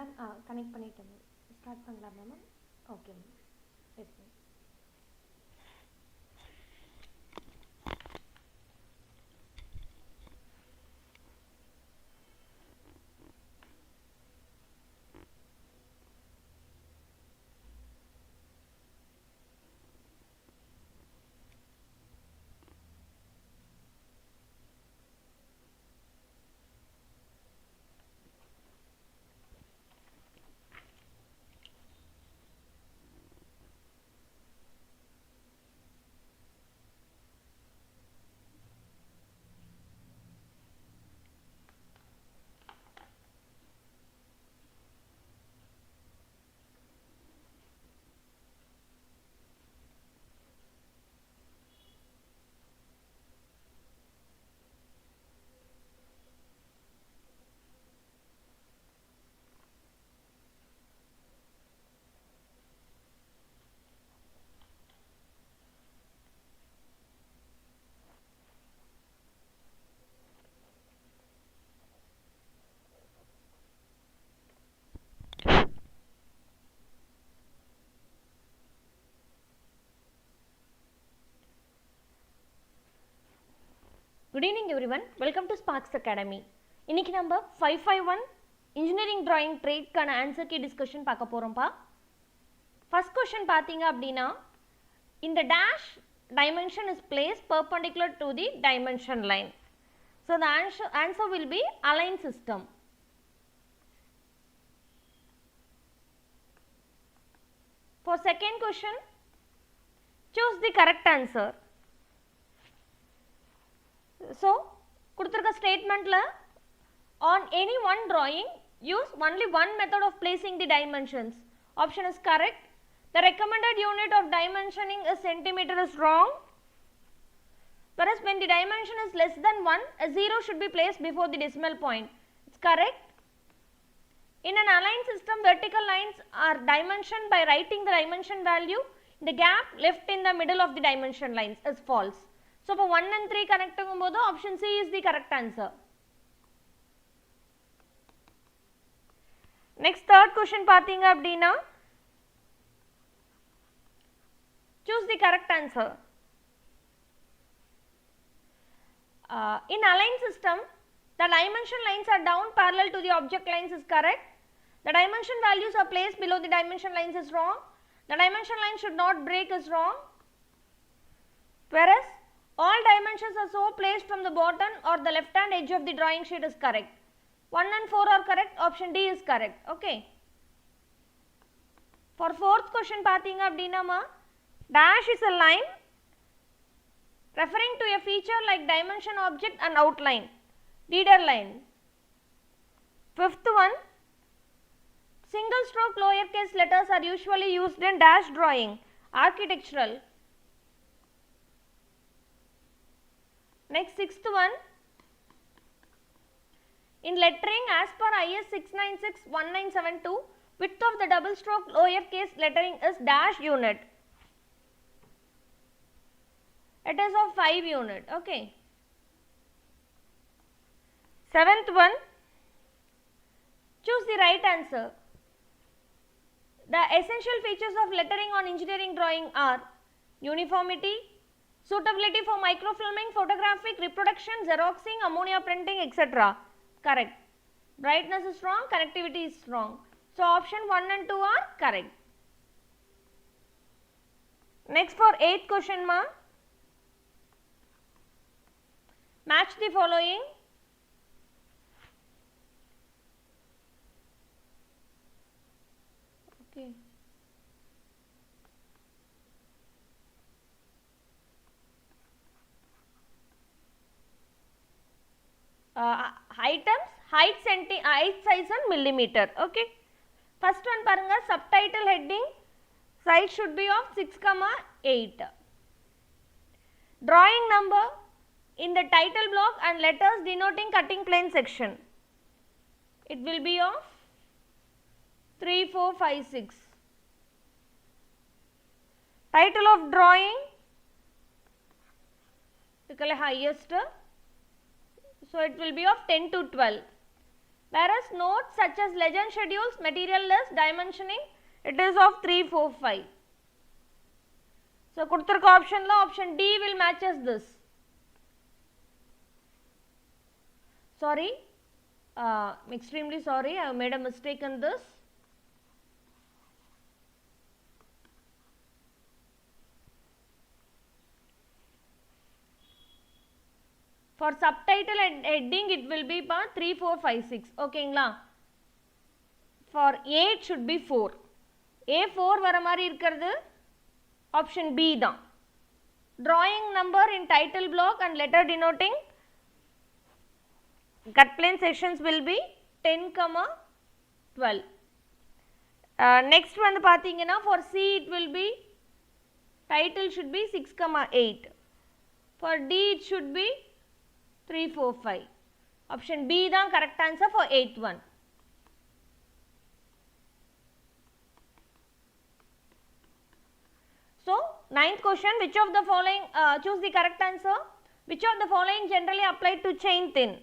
Ma'am connect பண்ணிட்டேன் ma'am. Start பண்ணலாமா ma'am? Okay ma'am. Yes ma'am. Good evening everyone, welcome to Sparks Academy. இன்னைக்கு நம்ம 551 engineering drawing trade கான answer key discussion பார்க்க போறோம்ப்பா. First question பார்த்தீங்க அப்படின்னா, in the dash dimension is placed perpendicular to the dimension line. So the answer will be align system. For second question, choose the correct answer. So, கொடுத்திருக்க statementல on any one drawing use only one method of placing the dimensions. Option is correct. The recommended unit of dimensioning is centimeter is wrong. Whereas when the dimension is less than 1, a 0 should be placed before the decimal point. It's correct. In an aligned system, vertical lines are dimensioned by writing the dimension value in the gap left in the middle of the dimension lines is false. So, for 1 and 3 connect ஆகும்போது option C is the correct answer. Next third question பார்த்தீங்க அப்படின்னா, choose the correct answer. In aligned system, the dimension lines are down parallel to the object lines is correct. The dimension values are placed below the dimension lines is wrong. The dimension line should not break is wrong. Whereas all dimensions are so placed from the bottom or the left hand edge of the drawing sheet is correct. 1 and 4 are correct, option D is correct. Okay. For fourth question பார்த்தீங்க அப்படின்னா, dash is a line referring to a feature like dimension object and outline, leader line. Fifth one, single stroke lowercase letters are usually used in dash drawing, architectural. Next sixth one, in lettering as per IS 696-1972, width of the double stroke lowercase lettering is dash unit. It is of 5 unit. Okay. Seventh one, choose the right answer. The essential features of lettering on engineering drawing are uniformity, suitability for microfilming, photographic reproduction, xeroxing, ammonia printing, etc. Correct. Brightness is wrong, connectivity is wrong. So, option 1 and 2 are correct. Next for 8th question ma, match the following. Okay. Items, height size and millimeter. Okay. First one paranga, subtitle heading size should be of 6,8. Drawing number in the title block and letters denoting cutting plane section. It will be of 3, 4, 5, 6. Title of drawing, highest. So, it will be of 10 to 12. Whereas notes such as legend schedules, material list, dimensioning, it is of 3, 4, 5. So, kuduthirukka option la option D will matches this. Sorry, extremely sorry, I have made a mistake in this. For subtitle and heading, it will be 3, 4, 5, 6. Okay, for A, it should be 4. A 4 vara mari irukkiradhu option B da. Drawing number in title block and letter denoting cut plane sections will be 10, 12. Next one pathina for C, it will be title should be 6, 8. For D, it should be 3, 4, 5. Option B the correct answer for 8th one. So, 9th question, which of the following, choose the correct answer. Which of the following generally applied to chain thin?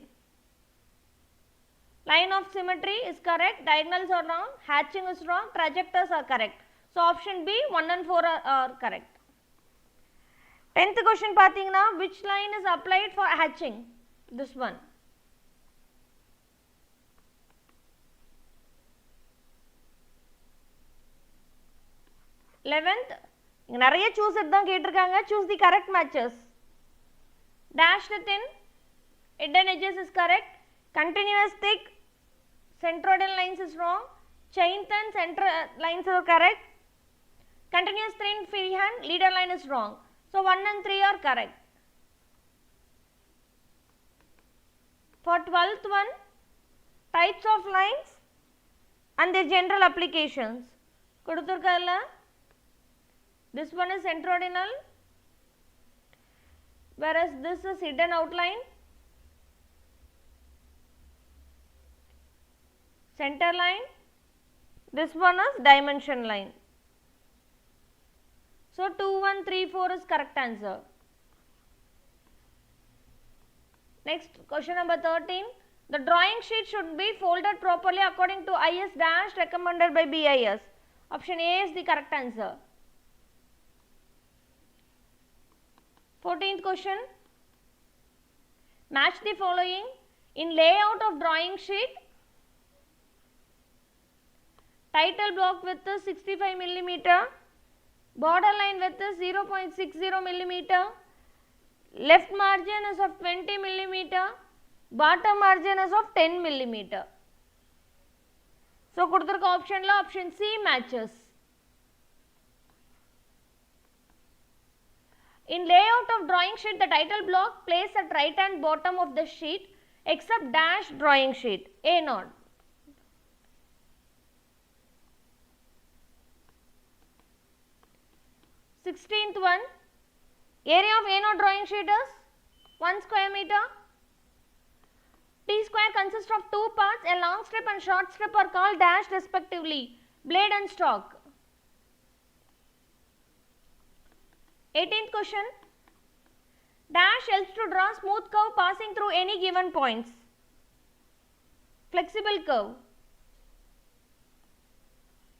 Line of symmetry is correct, diagonals are wrong, hatching is wrong, trajectors are correct. So, option B 1 and 4 are correct. 10th question pathina, which line is applied for hatching? This one. 11th, நிறைய choose தான் கேட்டிருக்காங்க. Choose the correct matches. Dashed thin, hidden edges is correct. Continuous thick, centroidal lines is wrong. Chain thin, center lines are correct. Continuous thin, freehand, leader line is wrong. So, 1 and 3 are correct. For 12th one, types of lines and their general applications. Kuduthurkalla, this one is centroidal, whereas this is hidden outline, center line, this one is dimension line. So, 2, 1, 3, 4 is correct answer. Next, question number 13. The drawing sheet should be folded properly according to IS dash recommended by BIS. Option A is the correct answer. 14th question. Match the following in layout of drawing sheet. Title block width is 65 mm. Border line width is 0.60 mm. Left margin is of 20 mm. Bottom margin is of 10 mm. So, kuduthirukka option la option C matches. In layout of drawing sheet, the title block placed at right and bottom of the sheet except dash drawing sheet. A not. Sixteenth one, area of A0 drawing sheet is 1 square meter. T square consists of two parts, a long strip and short strip are called dash respectively, blade and stalk. 18th question, dash helps to draw smooth curve passing through any given points. Flexible curve.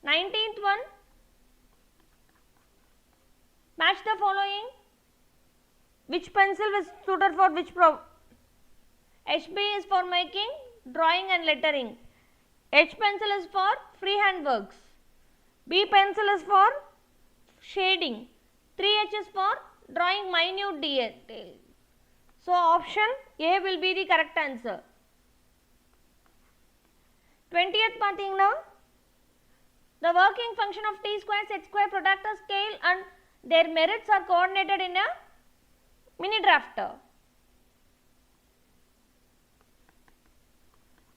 19th one, match the following. Which pencil is suited for which HB is for making drawing and lettering. H pencil is for freehand works. B pencil is for shading. 3H is for drawing minute detail. So, option A will be the correct answer. 20th pathina, the working function of T square, set square, protractor, scale and their merits are coordinated in a mini drafter.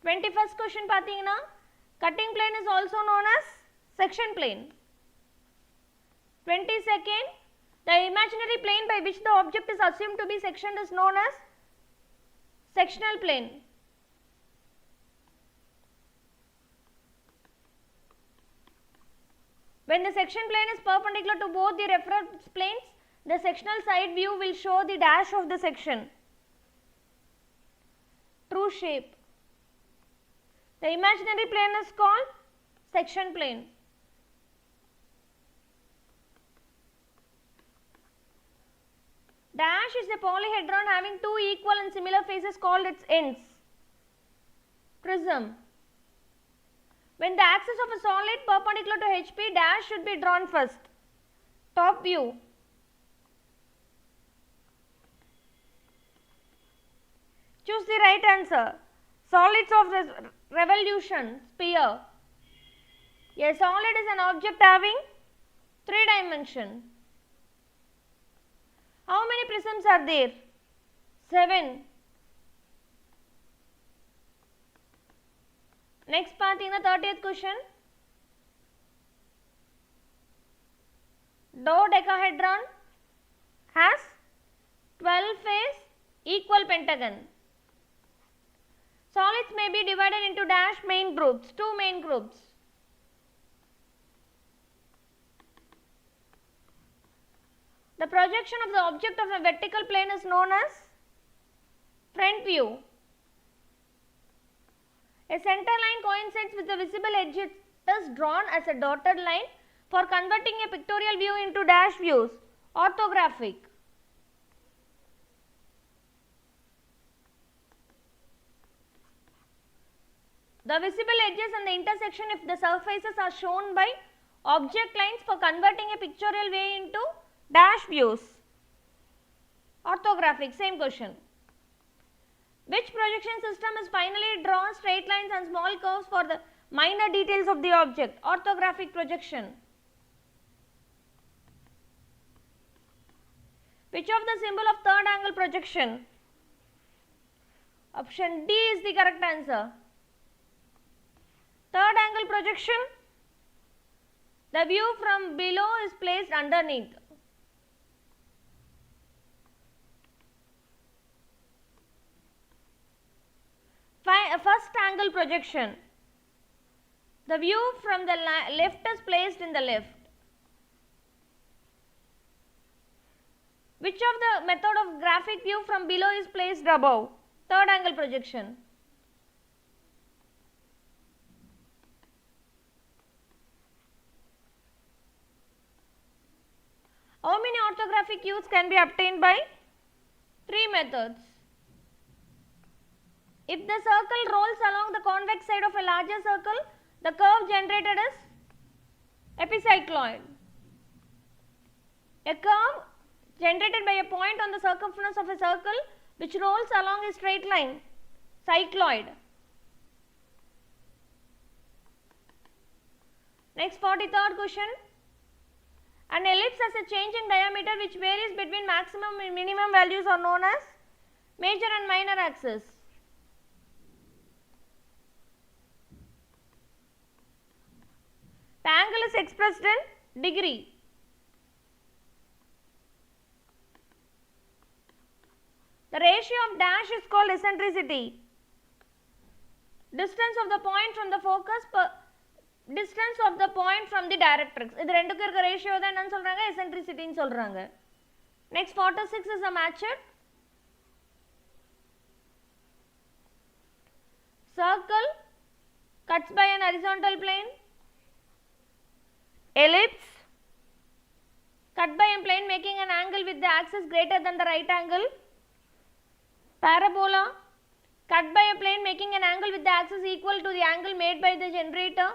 21st question pathina, cutting plane is also known as section plane. 22nd, the imaginary plane by which the object is assumed to be sectioned is known as sectional plane. When the section plane is perpendicular to both the reference planes, the sectional side view will show the dash of the section. True shape. The imaginary plane is called section plane. Dash is a polyhedron having two equal and similar faces called its ends. Prism. When the axis of a solid perpendicular to HP, dash should be drawn first. Top view. Choose the right answer. Solids of revolution, sphere. A solid is an object having 3 dimensions. How many prisms are there? 7. Next part in the 30th question. Dodecahedron has 12 face equal pentagon. Solids may be divided into dash main groups, 2 main groups. The projection of the object of a vertical plane is known as front view. A center line coincides with the visible edge. It is drawn as a dotted line for converting a pictorial view into dash views. Orthographic. The visible edges and the intersection if the surfaces are shown by object lines for converting a pictorial way into dash views. Orthographic, same question. Which projection system is finally drawn straight lines and small curves for the minor details of the object? Orthographic projection. Which of the symbol of third angle projection? Option D is the correct answer. Third angle projection, the view from below is placed underneath. First angle projection, the view from the left is placed in the left. Which of the method of graphic view from below is placed above? Third angle projection. How many orthographic views can be obtained by? 3 methods. If the circle rolls along the convex side of a larger circle, the curve generated is epicycloid. A curve generated by a point on the circumference of a circle which rolls along a straight line, cycloid. Next, 43rd question. An ellipse has a change in diameter which varies between maximum and minimum values are known as major and minor axis. The angle is expressed in degree. The ratio of dash is called eccentricity. Distance of the point from the focus per distance of the point from the directrix. இது ரெண்டுக்கு இருக்க ratio தான் என்னன்னு சொல்றாங்க? Eccentricity ன்னு சொல்றாங்க. Next 46 is a matched circle cuts by an horizontal plane, ellipse cut by a plane making an angle with the axis greater than the right angle, parabola cut by a plane making an angle with the axis equal to the angle made by the generator,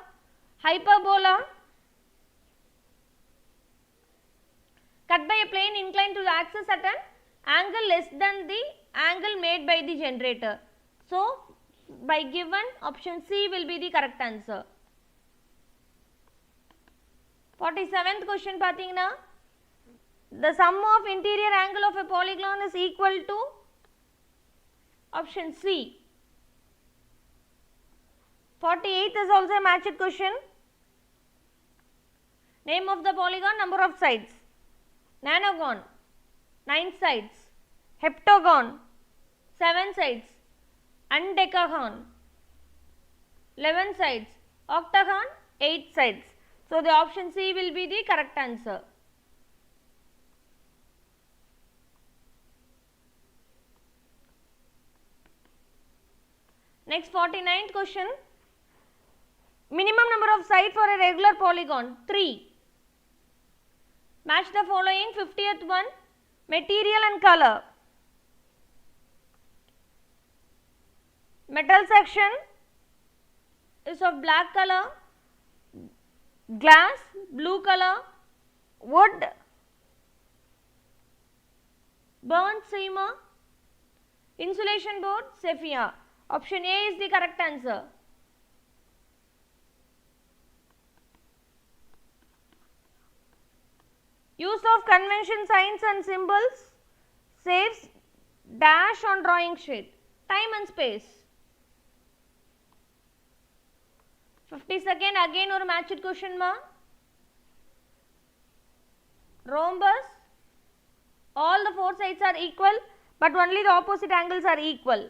hyperbola cut by a plane inclined to the axis at an angle less than the angle made by the generator. So, by given option C will be the correct answer. 47th question பார்த்தீங்கன்னா, the sum of interior angle of a polygon is equal to option C. 48th is also a matched question. Name of the polygon, number of sides. Nanogon 9 sides, heptagon 7 sides, undecagon 11 sides, octagon 8 sides. So, the option C will be the correct answer. Next 49th question. Minimum number of sides for a regular polygon, 3. Match the following. 50th one, material and color. Metal section is of black color, glass blue color, wood burnt seamer, insulation board sapphire. Option A is the correct answer. Use of convention signs and symbols saves dash on drawing sheet. Time and space. 52nd again or matched question ma. Rhombus, all the four sides are equal but only the opposite angles are equal.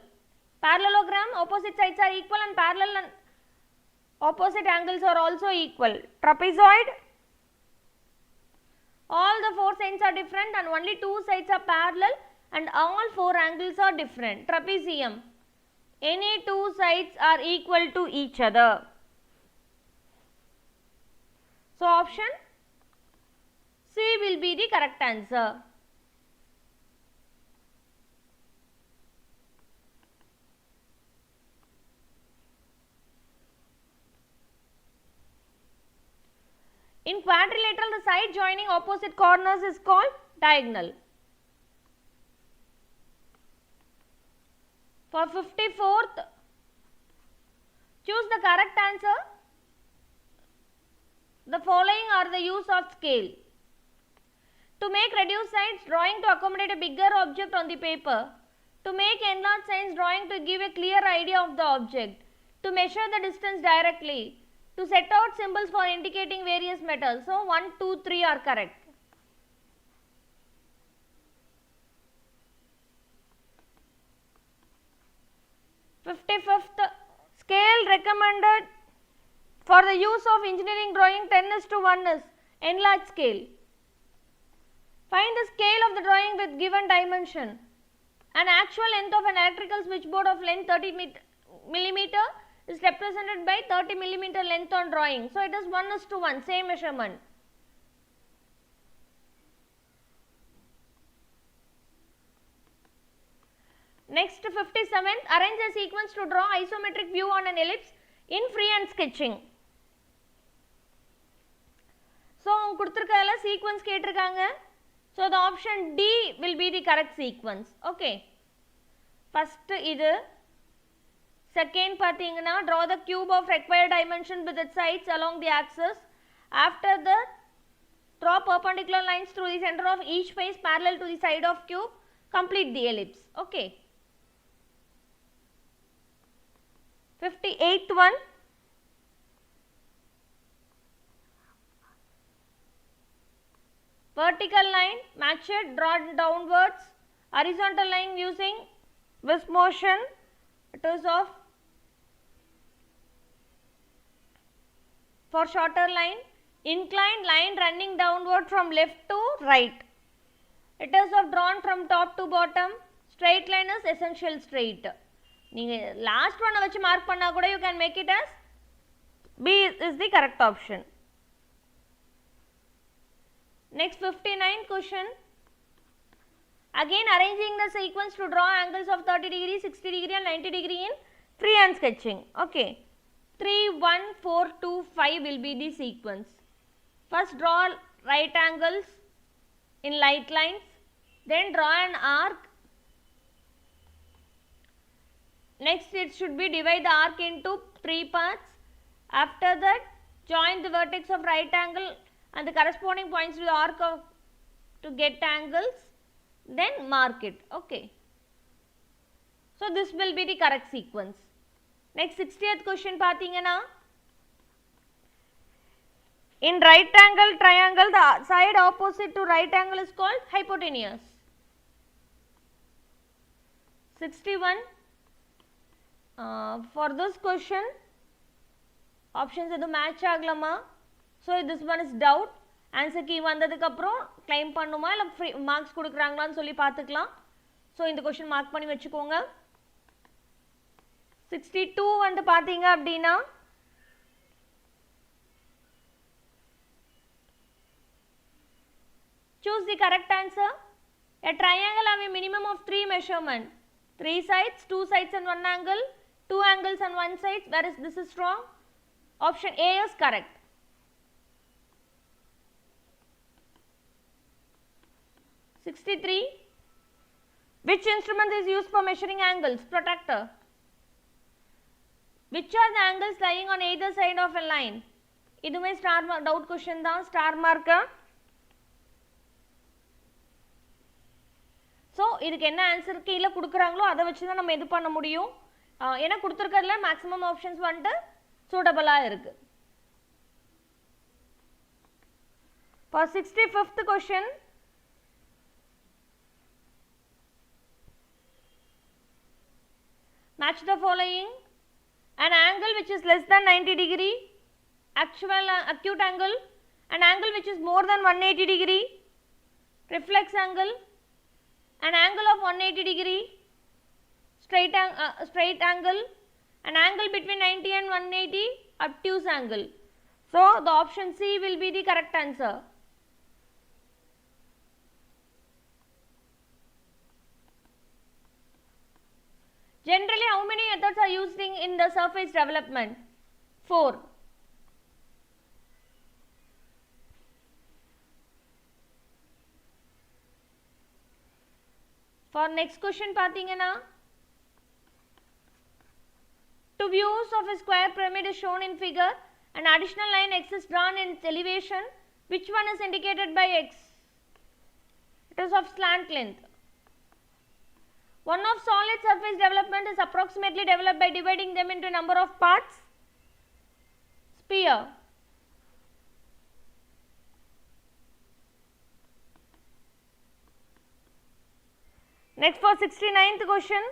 Parallelogram, opposite sides are equal and parallel and opposite angles are also equal. Trapezoid, all the four sides are different and only two sides are parallel and all four angles are different. Trapezium, any two sides are equal to each other. So option C will be the correct answer. In quadrilateral, the side joining opposite corners is called diagonal. For 54th, choose the correct answer. The following are the use of scale. To make reduced sides, drawing to accommodate a bigger object on the paper. To make enlarged sides, drawing to give a clear idea of the object. To measure the distance directly. To set out symbols for indicating various metals. So 1, 2, 3 are correct. Fifty-fifth, scale recommended for the use of engineering drawing 10:1 is enlarged scale. Find the scale of the drawing with given dimension. An actual length of an electrical switchboard of length 30 millimeter is represented by 30 millimeter length on drawing. So it is 1:1, same measurement. Next, 57th, arrange a sequence to draw isometric view on an ellipse in freehand sketching. So கொடுத்திருக்கல sequence கேட்டிருக்காங்க. So the option D will be the correct sequence. Okay. First இது. Second பாத்தீங்கன்னா draw the cube of required dimension with its sides along the axis. After that, draw perpendicular lines through the center of each face parallel to the side of cube. Complete the ellipse. Okay. 58th one. Vertical line, match it, draw downwards. Horizontal line using wisp motion. It is of for shorter line. Inclined line running downward from left to right. It is of drawn from top to bottom. Straight line is essential straight. நீங்கள் last one வச்சு mark பண்ணா கூட you can make it as B is the correct option. Next 59 question. Again arranging the sequence to draw angles of 30 degree, 60 degree and 90 degree in freehand sketching. Okay. 3, 1, 4, 2, 5 will be the sequence. First draw right angles in light lines. Then draw an arc. Next it should be divide the arc into 3 parts. After that join the vertex of right angle and the corresponding points to the arc of, to get angles. Then mark it. Okay. So this will be the correct sequence. Next 60th question பாத்தீங்கன்னா, in right angle triangle the side opposite to right angle is called hypotenuse. 61 for this question options edu match ஆகலமா. So this one is doubt. Answer key வந்ததுக்கு அப்புறம் claim பண்ணுமா இல்ல marks கொடுக்கறாங்களான்னு சொல்லி பார்த்துக்கலாம். So இந்த question mark பண்ணி வெச்சுக்கோங்க. 62 வந்து பாத்தீங்க அப்படினா choose the correct answer. A triangle have a minimum of 3 measurement. 3 sides, 2 sides and 1 angle, 2 angles on 1 side, whereas this is wrong. Option A is correct. 63. Which instrument is used for measuring angles? Protractor. Which are the angles lying on either side of a line? இதுமே star mark doubt question தான், star mark. So இதுக்கு என்ன answer கீழே கொடுக்குறாங்களோ அதை வச்சு தான் நம்ம எது பண்ண முடியும். ஏன்னா கொடுத்துருக்கிறதுல மேக்ஸிமம் ஆப்ஷன்ஸ் வந்துட்டு சூட்டபிளாக இருக்கு. For 65th question, match the following: an angle which is less than 90 degree, acute angle, an angle which is more than 180 degree, reflex angle, an angle of 180 degree, straight angle, an angle between 90 and 180, obtuse angle. So the option C will be the correct answer. Generally, how many methods are used in the surface development? 4. For next question பார்த்தீங்கன்னா, two views of a square pyramid is shown in figure. An additional line X is drawn in its elevation. Which one is indicated by X? It is of slant length. One of solid surface development is approximately developed by dividing them into number of parts. Sphere. Next, for 69th question,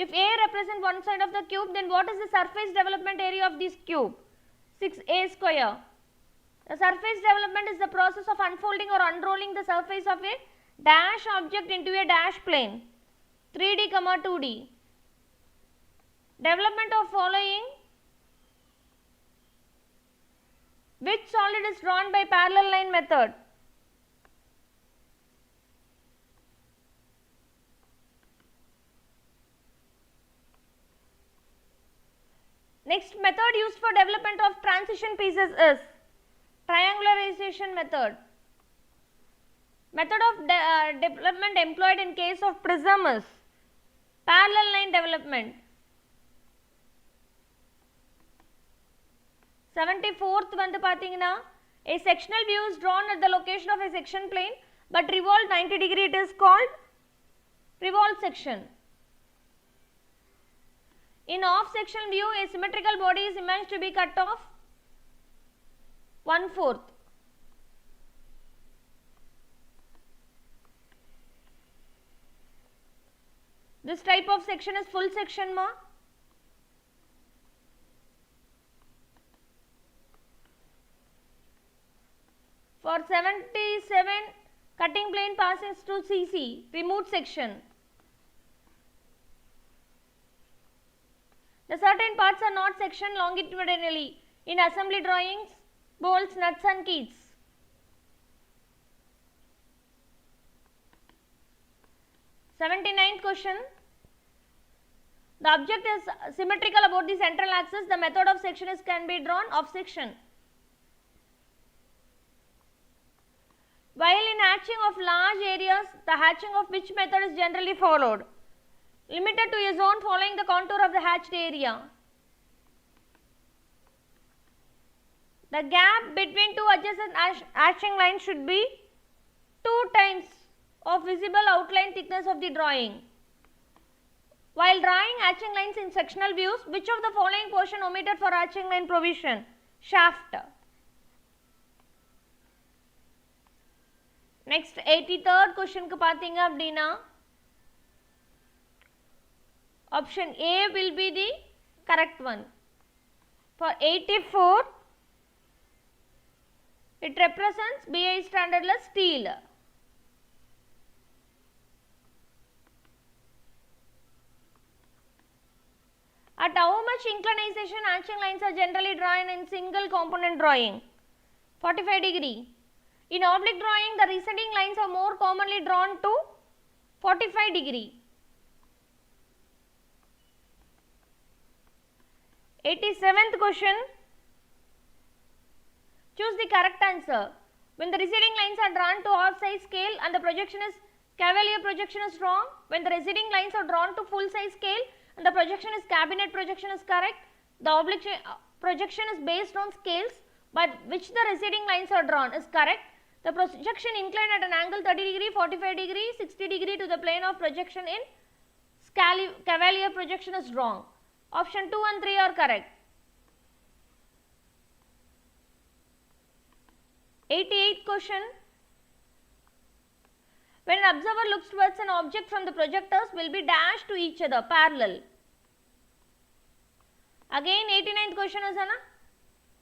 if A represents one side of the cube, then what is the surface development area of this cube? 6A square. The surface development is the process of unfolding or unrolling the surface of a dash object into a dash plane. 3D, 2D. Development of following: which solid is drawn by parallel line method? Next method used for development of transition pieces is triangularization method. Method of development employed in case of prism is parallel line development. 74th வந்து பாத்தீங்கன்னா, a sectional view is drawn at the location of a section plane but revolved 90 degree. It is called revolved section. In off section view, a symmetrical body is imagined to be cut off 1/4. This type of section is full section ma. For 77, cutting plane passes to CC, removed section. The certain parts are not sectioned longitudinally in assembly drawings, bolts, nuts and keys. 79th question. The object is symmetrical about the central axis. The method of section can be drawn off section. While in hatching of large areas, the hatching of which method is generally followed? Limited to a zone following the contour of the hatched area. The gap between two adjacent hatching lines should be 2 times of visible outline thickness of the drawing. While drawing hatching lines in sectional views, which of the following portion omitted for hatching line provision? Shaft. Next, 83rd question ku pathinga appadina, option A will be the correct one. For 84, it represents BI standardless steel. At how much inclination hatching lines are generally drawn in single component drawing? 45 degree. In oblique drawing, the receding lines are more commonly drawn to 45 degree. 87th question. Choose the correct answer. When the receding lines are drawn to half size scale and the projection is cavalier projection is wrong. When the receding lines are drawn to full size scale and the projection is cabinet projection is correct. The oblique projection is based on scales by which the receding lines are drawn is correct. The projection inclined at an angle 30 degree, 45 degree, 60 degree to the plane of projection in cavalier projection is wrong. Option 2 and 3 are correct. 88th question. When an observer looks towards an object from the projectors will be dashed to each other parallel. Again 89th question is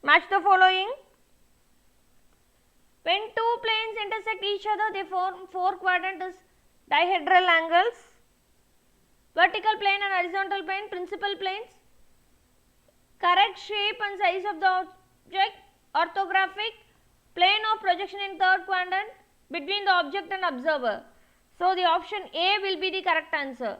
match the following. When two planes intersect each other, they form four quadrants dihedral angles. Vertical plane and horizontal plane, principal planes. Correct shape and size of the object, orthographic. Plane of projection in third quadrant between the object and observer. So, the option A will be the correct answer.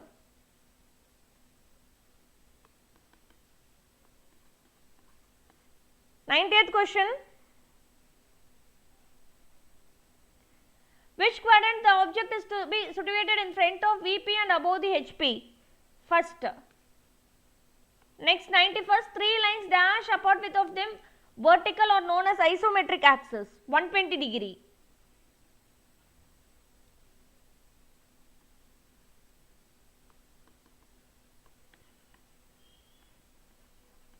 Ninetieth question. Which quadrant the object is to be situated in front of VP and above the HP? First. Next 91st, three lines dash apart with of them vertical or known as isometric axis 120 degree.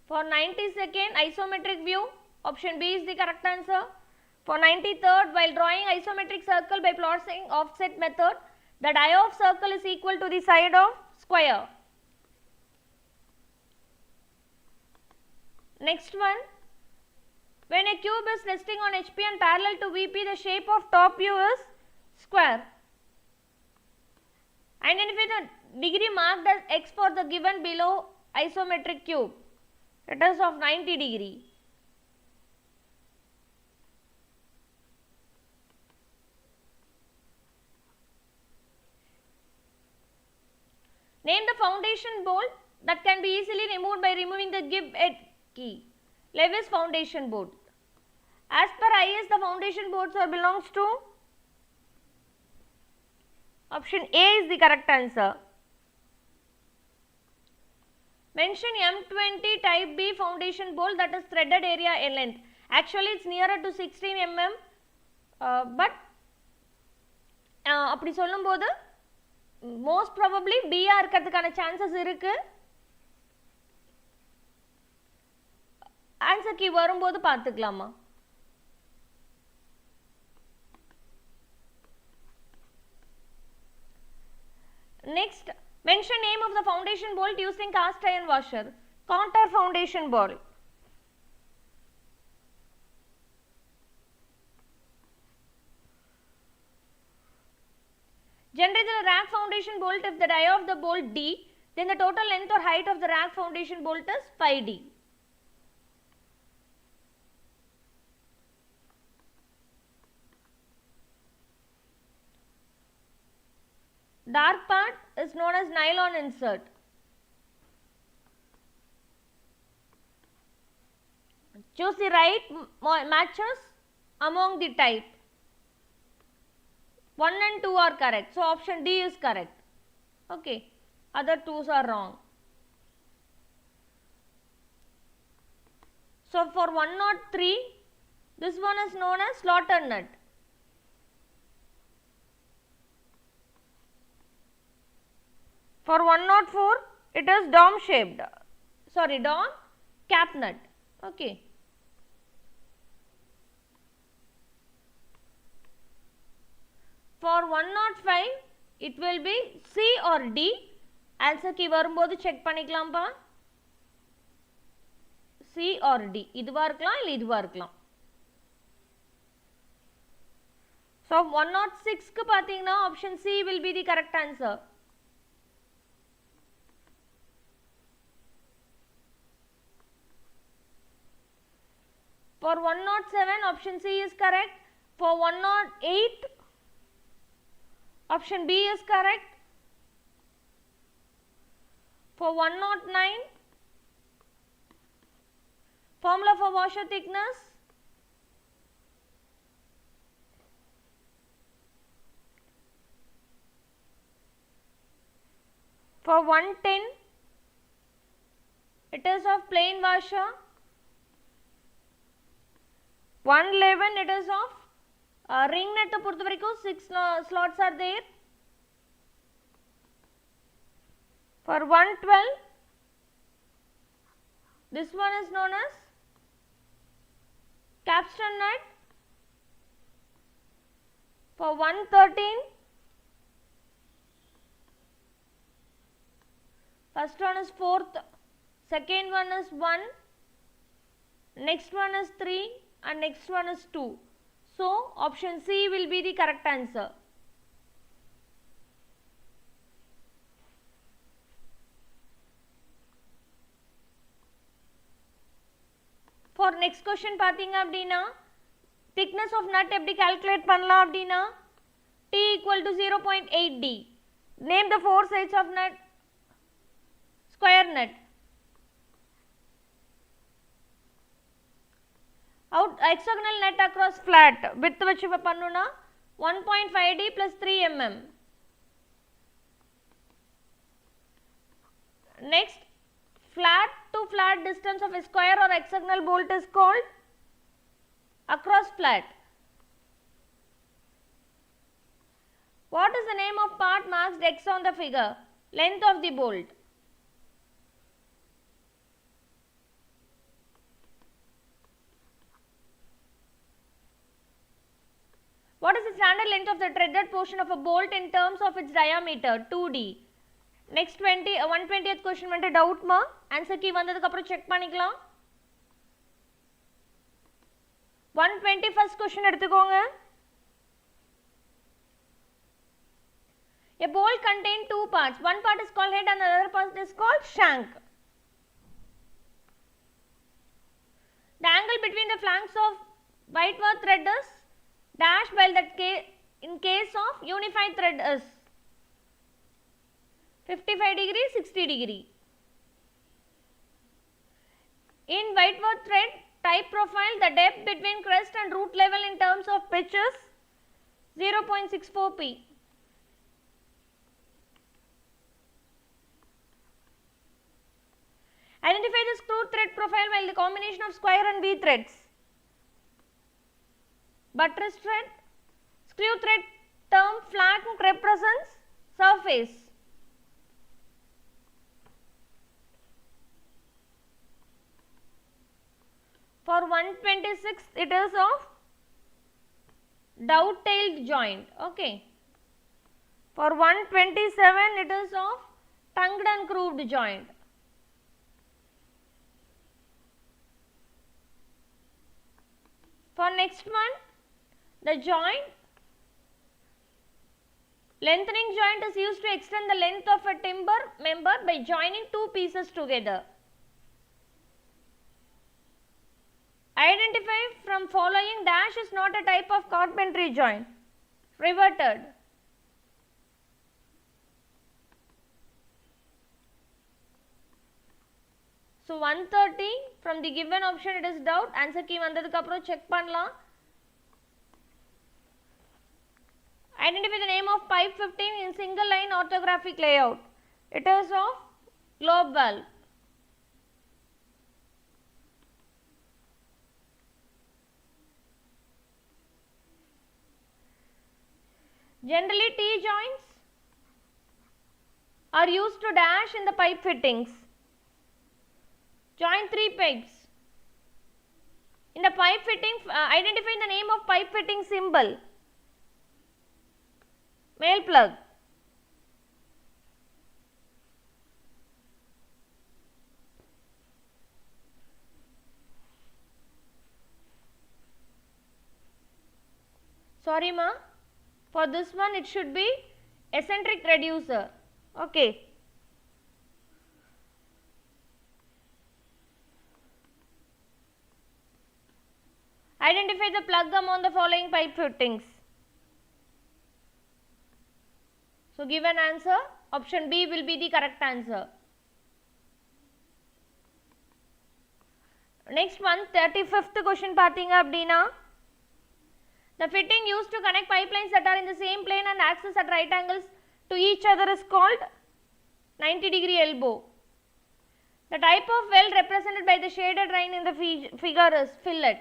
For 92nd isometric view, option B is the correct answer. For 93rd, while drawing isometric circle by plotting offset method, the dia of circle is equal to the side of square. Next one, when a cube is resting on HP and parallel to VP, the shape of top view is square. Identify the degree marked as X for the given below isometric cube. It is of 90 degree. Name the foundation bolt that can be easily removed by removing the give head key. Lewis foundation bolt. As per IS, the foundation bolts belongs to option A is the correct answer. Mention M20 type B foundation bolt that is threaded area in length. Actually, it's nearer to 16 mm, but அப்படி சொல்லும்போது most probably B இருக்கிறதுக்கான chances இருக்கு. Answer key வரும்போது பார்த்துக்கலாமா? Next, mention name of the foundation bolt using cast iron washer. Contour foundation bolt. Generate the rack foundation bolt if the dia of the bolt D, then the total length or height of the rack foundation bolt is 5D. Dark part is known as nylon insert. Choose the right matches among the type. 1 and 2 are correct. So, option D is correct. Okay. Other 2s are wrong. So, for 103, this one is known as slaughter nut. For 104, it is dome shaped. Sorry, dome cap nut. Okay. For 105, it will be C or D. Answer key வரும்போது check பண்ணிக்கலாம்பா. C or D. இதுவா இருக்கலாம் இல்ல இதுவா இருக்கலாம். So 106 க்கு பாத்தீங்கன்னா option C will be the correct answer. For 107, option C is correct. For 108, option B is correct. For 109, formula for washer thickness. For 110, it is of plain washer. 111, it is of ring net பொறுத்த வரைக்கும் 6 slots are there. For 112, this one is known as capstan nut. For 113, first one is 4th, second one is 1, next one is 3 and next one is 2. So, option C will be the correct answer. For next question பார்த்தீங்க அப்படினா thickness of nut எப்படி calculate பண்ணலாம் அப்படினா T equal to 0.8D. Name the four sides of nut. Square nut. Out hexagonal nut across flat. Width வச்சு பண்ணனும்னா 1.5D plus 3 mm. Next, flat to flat distance of a square or hexagonal bolt is called across flat. What is the name of part marked X on the figure? Length of the bolt. What is the standard length of the threaded portion of a bolt in terms of its diameter? 2D. Next 120th question வந்து டவுட்மா answer key வந்ததுக்கு அப்புறம் check பண்ணிக்கலாம். 121st question எடுத்துக்கோங்க. A bolt contains two parts. One part is called head and the other part is called shank. The angle between the flanks of whitework thread is dash, while that in case of unified thread is 55 degree, 60 degree. In whitework thread type profile, the depth between crest and root level in terms of pitch is 0.64 p. Identify the screw thread profile while the combination of square and V threads. Buttress thread, screw thread term flank represents surface. For 126, it is of dovetailed joint. Okay. For 127, it is of tongued and grooved joint. For next one, the joint lengthening joint is used to extend the length of a timber member by joining two pieces together. Identify from following dash is not a type of carpentry joint. Riveted. So 130 from the given option it is doubt. Answer key வந்ததுக்கு அப்புறம் check பண்ணலாம். Identify the name of pipe 15 in single line orthographic layout. It is of globe valve. Generally, T joints are used to dash in the pipe fittings. Join three pipes. In the pipe fitting, identify the name of pipe fitting symbol. Male plug. Sorry ma, for this one it should be eccentric reducer. Okay. Identify the plug among the following pipe fittings. So give an answer. Option B will be the correct answer. Next one, 35th question பார்த்தீங்க அப்படின்னா, the fitting used to connect pipelines that are in the same plane and axis at right angles to each other is called 90-degree elbow. The type of weld represented by the shaded line in the figure is fillet.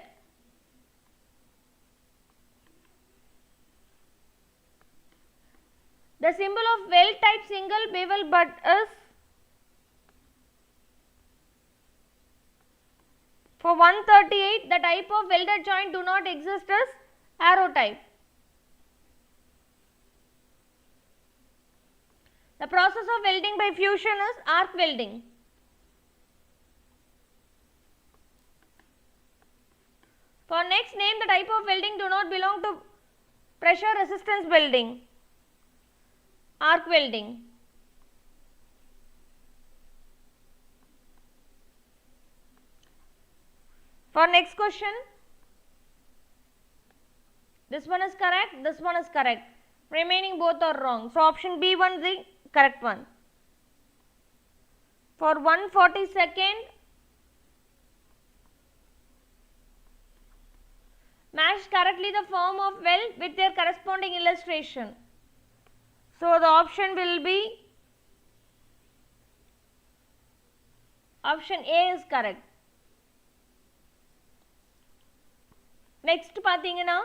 The symbol of weld type single bevel butt is, for 138, the type of welded joint do not exist as arrow type. The process of welding by fusion is arc welding. For next name, the type of welding do not belong to pressure resistance welding, arc welding. For next question, this one is correct, this one is correct, remaining both are wrong. So option B1 is the correct one. For 142nd, match correctly the form of weld with their corresponding illustration. So the option will be option A is correct. Next பார்த்தீங்கன்னா,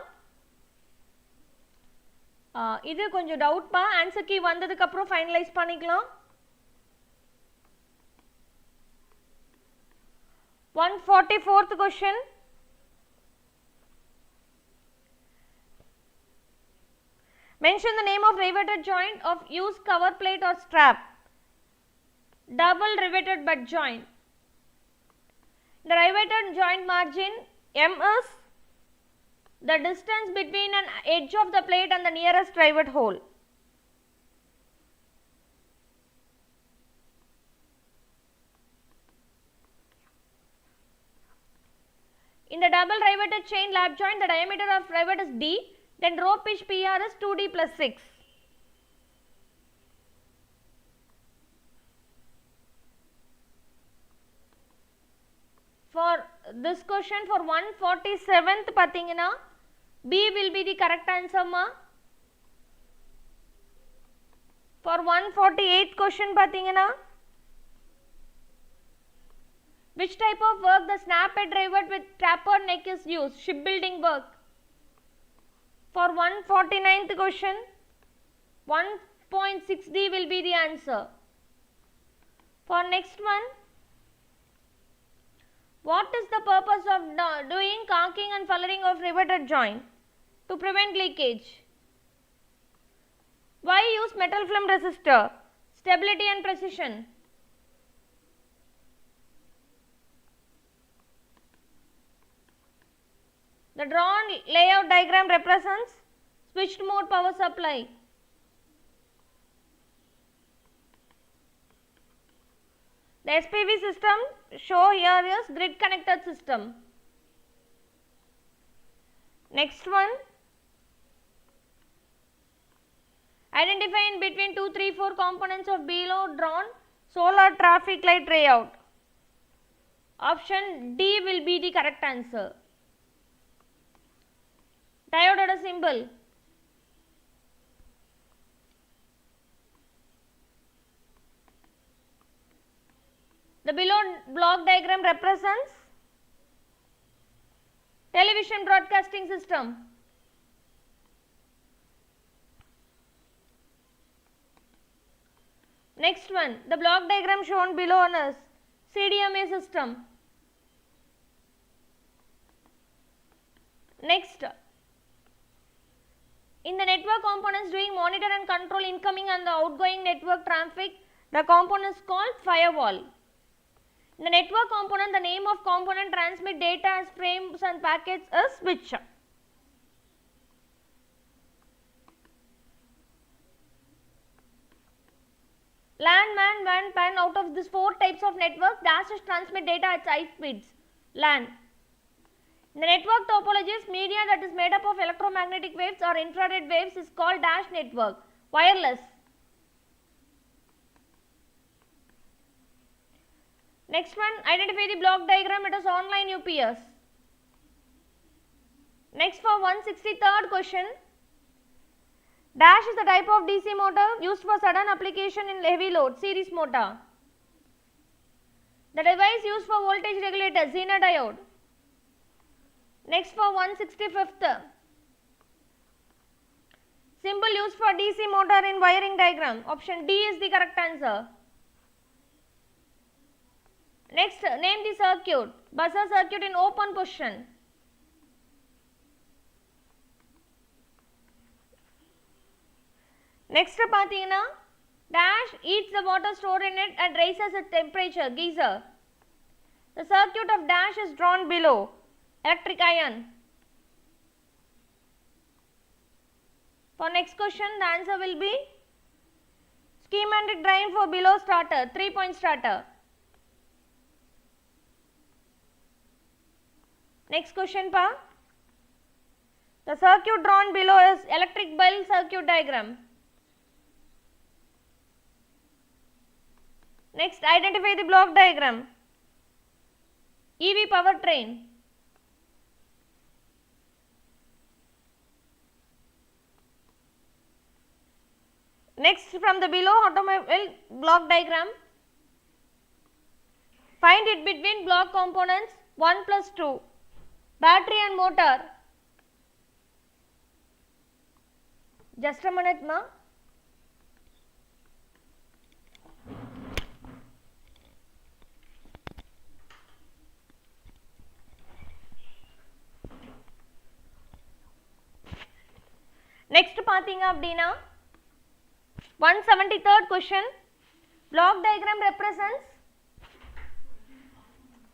இது கொஞ்சம் doubt பா, answer key வந்ததுக்கு அப்புறம் finalise பண்ணிக்கலாம். 144th question. Mention the name of riveted joint of used cover plate or strap. Double riveted butt joint. The riveted joint margin M is the distance between an edge of the plate and the nearest rivet hole. In the double riveted chain lap joint, the diameter of rivet is D, then rope pitch PR is 2D plus 6. For this question, for 147th பார்த்தீங்கன்னா, B will be the correct answer ma. For 148th question பார்த்தீங்கன்னா, which type of work the snap head rivet with tapered neck is used? Shipbuilding work. For 149th question, 1.6D will be the answer. For next one, what is the purpose of doing caulking and furring of riveted joint? To prevent leakage. Why use metal film resistor? Stability and precision. The drawn layout diagram represents switched mode power supply. The SPV system show here is grid connected system. Next one, identify in between 2, 3, 4 components of below drawn solar traffic light layout. Option D will be the correct answer. Diode symbol. The below block diagram represents television broadcasting system. Next one, the block diagram shown below is CDMA system. Next, in the network components doing monitor and control incoming and the outgoing network traffic, the component is called firewall. In the network component, the name of component transmit data as frames and packets is switch. LAN, MAN, WAN, PAN, out of these 4 types of networks, dash transmit data at high speeds. LAN. The network topologies media that is made up of electromagnetic waves or infrared waves is called dash network, wireless. Next one, identify the block diagram, it is online UPS. Next for 163rd question, dash is the type of DC motor used for sudden application in heavy load, series motor. The device used for voltage regulator, Zener diode. Next for 165th, symbol used for DC motor in wiring diagram, option D is the correct answer. Next, name the circuit, buzzer circuit in open position. Next pathina, dash heats the water stored in it and raises its temperature, geyser. The circuit of dash is drawn below, electric iron. For next question, the answer will be schematic drawing for below starter, 3-point starter. Next question pa, the circuit drawn below is electric bell circuit diagram. Next, identify the block diagram, EV powertrain. Next, from the below automobile block diagram, find it between block components 1 plus 2, battery and motor. Just a minute ma. Next பார்த்தீங்க அப்படினா 173rd question, block diagram represents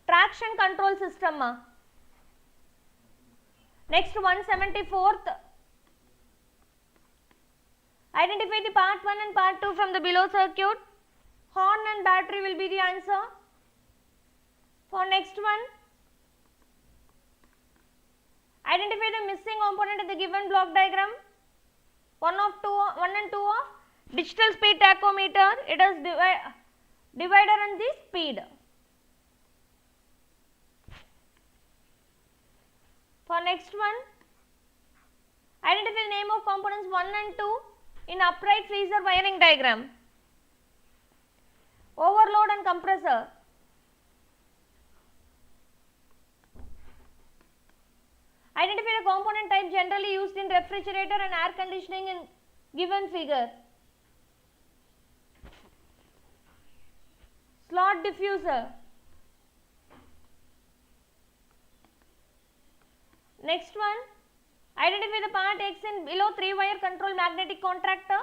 traction control system. Next 174th, identify the part 1 and part 2 from the below circuit. Horn and battery will be the answer. For next one, identify the missing component in the given block diagram. 1 and 2 of digital speed tachometer, it is divider and the speed. For next one, identify the name of components 1 and 2 in upright freezer wiring diagram. Overload and compressor. Identify the component type generally used in refrigerator and air conditioning in given figure. Slot diffuser. Next one, identify the part X in below 3-wire control magnetic contactor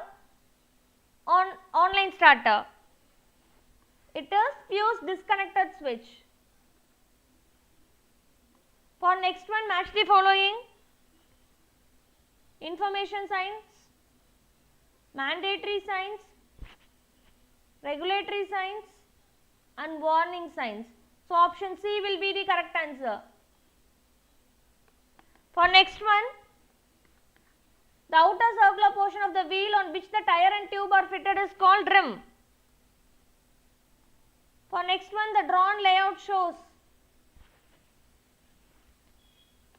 on online starter. It is fuse disconnected switch. For next one, match the following: information signs, mandatory signs, regulatory signs and warning signs. So option C will be the correct answer. For next one, the outer circular portion of the wheel on which the tire and tube are fitted is called rim. For next one, the drawn layout shows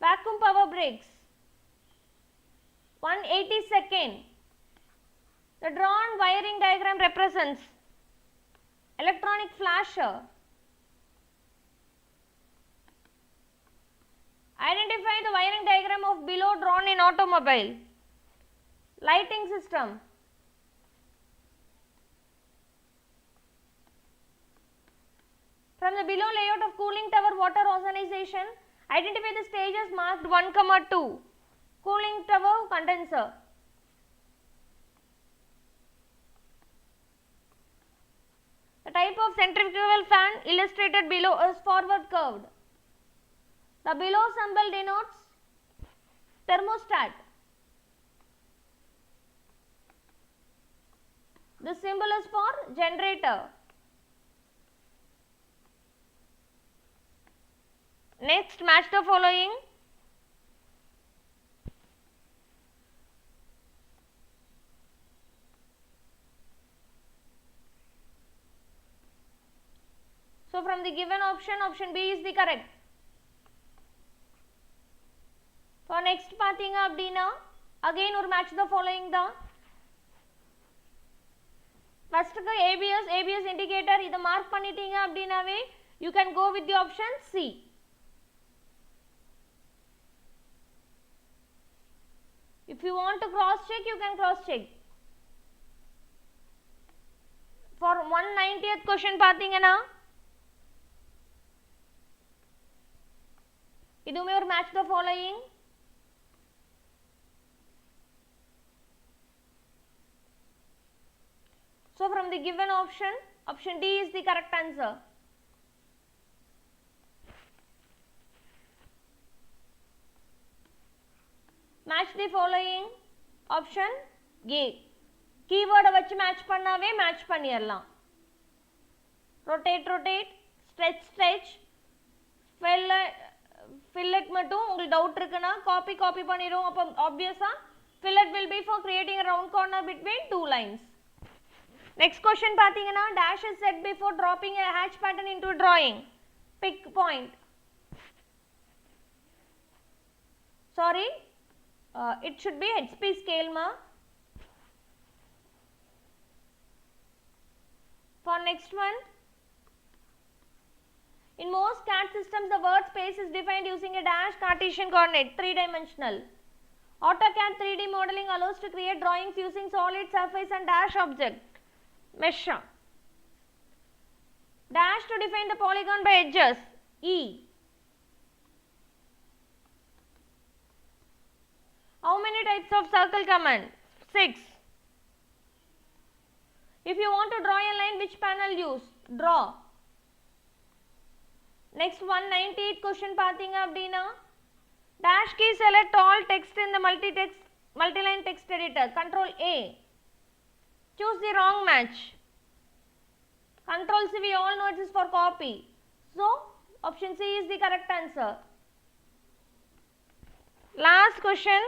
vacuum power brakes. 182nd, the drawn wiring diagram represents electronic flasher. Identify the wiring diagram of below drawn in automobile. Lighting system. From the below layout of cooling tower water ozonization, identify the stages marked 1, 2. Cooling tower condenser. The type of centrifugal fan illustrated below is forward curved. The below symbol denotes thermostat. This symbol is for generator. Next, match the following. So from the given option, option B is the correct. For next பார்த்தீங்க அப்படினா again ஒரு match the following தான். First க்கு ABS indicator இத mark பண்ணிட்டீங்க அப்படினாவே you can go with the option C. If you want to cross check, you can cross check. For 190th question பார்த்தீங்கன்னா இதுவுமே ஒரு match the following. So from the given option, option D is the correct answer. Match the following. Option A. Keyword வச்சு match பண்ணாவே match பண்ணிரலாம். Rotate, stretch, fillet மட்டும் உங்களுக்கு doubt இருக்குனா copy பண்ணிரும். அப்ப obviously fillet will be for creating a round corner between two lines. Next question பாத்தீங்கன்னா dash is set before dropping a hatch pattern into drawing. Pick point. Sorry, it should be HP scale ma. For next one, in most CAD systems the word space is defined using a dash Cartesian coordinate, 3-dimensional. AutoCAD 3D modeling allows to create drawings using solid surface and dash object. Measure. Dash to define the polygon by edges. E. How many types of circle command? 6. If you want to draw a line, which panel use? Draw. Next 198th question பார்த்தீங்க அப்படினா dash key select all text in the multi-line text editor. Control A. Choose the wrong match. Control C, we all know it is for copy. So option C is the correct answer. Last question.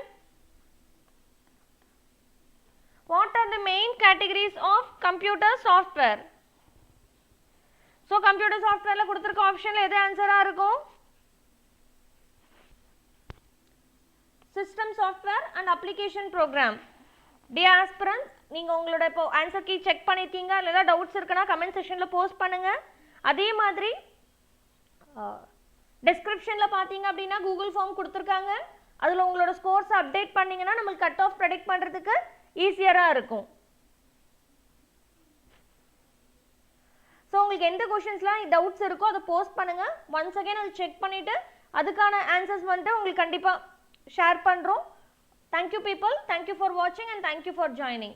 What are the main categories of computer software? So computer software la கொடுத்திருக்க ஆப்ஷன்ல எது ஆன்சரா இருக்கும்? System software and application program. Dear aspirants, நீங்க உங்களோட இப்போ answer key check பண்ணிட்டீங்க இல்ல ஏதாவது டவுட்ஸ் இருக்குனா கமெண்ட் செக்ஷன்ல போஸ்ட் பண்ணுங்க. அதே மாதிரி டிஸ்கிரிப்ஷன்ல பாத்தீங்க அப்படினா கூகுள் ஃபார்ம் கொடுத்திருக்காங்க. அதுல உங்களோட ஸ்கோர்ஸ் அப்டேட் பண்ணீங்கனா நமக்கு கட் ஆஃப் பிரெடிக்ட் பண்றதுக்கு ஈஸியரா இருக்கும். சோ உங்களுக்கு எந்த क्वेश्चंसலாம் டவுட்ஸ் இருக்கோ அத போஸ்ட் பண்ணுங்க. once again அதை செக் பண்ணிட்டு அதுக்கான ஆன்சர்ஸ் வந்து உங்களுக்கு கண்டிப்பா ஷேர் பண்றோம். Thank you people, thank you for watching and thank you for joining.